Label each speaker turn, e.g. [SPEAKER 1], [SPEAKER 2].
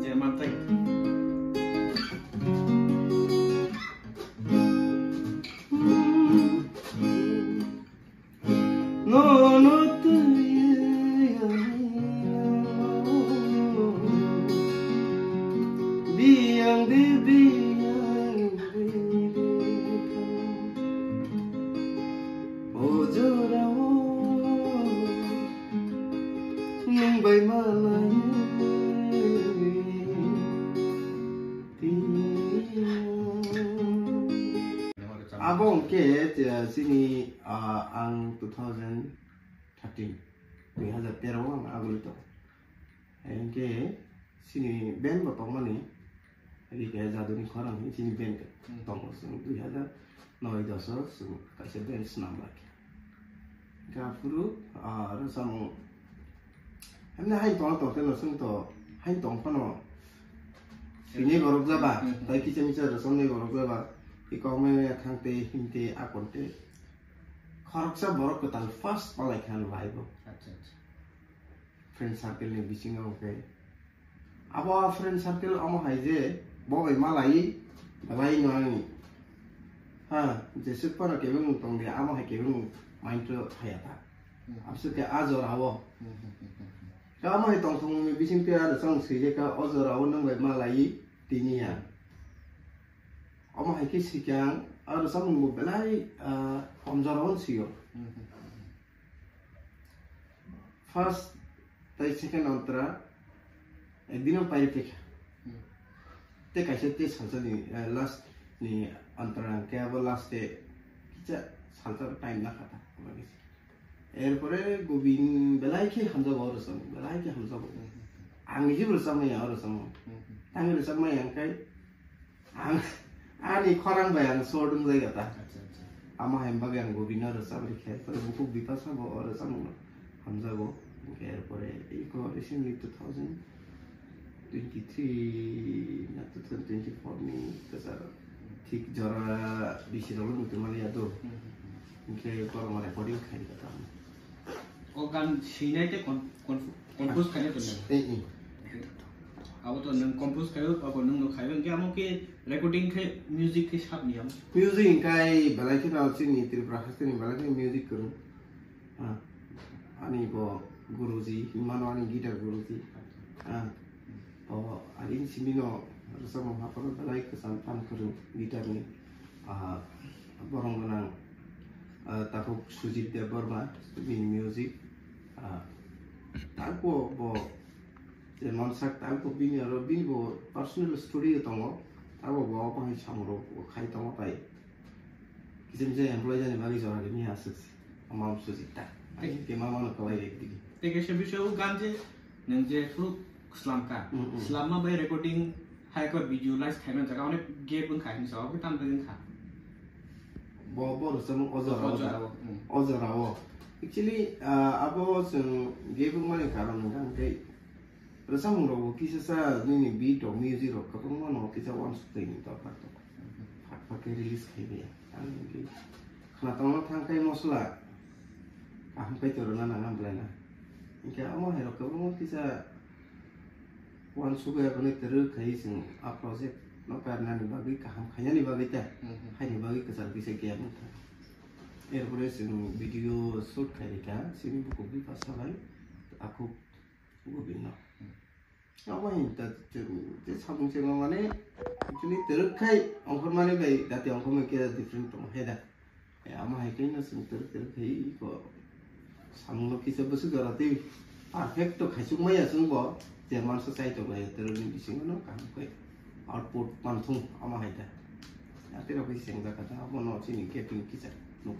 [SPEAKER 1] Jerman tay.
[SPEAKER 2] No no tu biang di biang ojorao nung bay malay abong ke sini ang 2013 ang agul to engke sini band botong mani lagi kayak jaduni korang ini sini band tong sing 2009 10 sing kasih band senam lagi gafuru rasam hamna hai tong to kan sing to hai tong kono ini gorok jaba tai kichen kichen rasam ne gorok jaba ikome khangte hinte akonte kharoksa borok ketal first palai khan laibo friend circle ni bisingo ke abo friend circle amo haije bobai malai malai ngai ha je super ke beng tong dia amo hai ke beng mind to hayata absu ke azorawo ka amo hai tong tong mi bising te ada sang sije ka azorawo nang bai malai tinia amo hai ke sikyang ada sang mo belai omjarawon siyo first tai second antara dino pai pekha te kaise te salsa ni last ni antara ke abo last te kicha salsa time na kata erpore gobin belai ke hamza bor sam belai ke hamza bor ang ji bor sam ya or sam tang ri sam yang kai ang ani khorang bayang sodung jai kata ama hemba yang gobin or sam ri khe pore buku bipasa bo or sam hamza bo erpore iko recently 2023 na 2024 ni kasar ঠিক জরা বেশি রকম নতুন মানে এত ইনকে করম রেকর্ডিং খাই কথা
[SPEAKER 1] ও গান সিনাইতে কম্পোজ খাইতে তো
[SPEAKER 2] এই
[SPEAKER 1] আবো তো নং কম্পোজ খাইও আবো নং খাইও কে আমকে রেকর্ডিং খাই মিউজিক কে সাপ নিয়াম
[SPEAKER 2] মিউজিক কাই বেলাইকে নাওছি নি ত্রিপুরা হাসতে বেলাইকে মিউজিক করুন আনি বো গুরুজি হিমানওয়ানি গিটার গুরুজি Arin Cimino sama haparo balai kesampan kuru gitar ni borong menang takuk Sujit Deborma bin music tako bo Jerman sak tako bin aro bin bo personal studio tongo tako bo apa hi samro khai tongo pai kisem je employee jani bagi jora ni asus amam Sujit ta ai ke mama no kawai ek digi
[SPEAKER 1] tege se bisho gan je nang je flu slamka slama by recording hai ko visualize खाइनो जगह अनेक गेम पनि खाइनो छ अब ताम पनि खा
[SPEAKER 2] bo sam ozarawo actually abo game माने कारण kan kai rasam ro kisa sa ni beat or music ro kapung no kisa one thing to pato pakai release khai dia an ki khana tong thang kai mosla aham kai to na na blana inka amo hero kapung kisa wan suga bani teru khai sing a project no karna ni bagi kaham khanya ni bagi ta hai ni bagi kesal bisa ke am ta erpore sing video shoot khai ka sini buku bi pasalai aku gobinno apa ini te sabung sing mane actually teru khai ongkor mane bai dati ongkor me ke different to heda ama hai kai na sing teru khai ko samlo kisa basu garate perfect to khaisuk maya sung bo Jerman society ba terus di sini no kan koi output pantung ama haida ate ra bai sengda kata abo no sini ke pin kisa no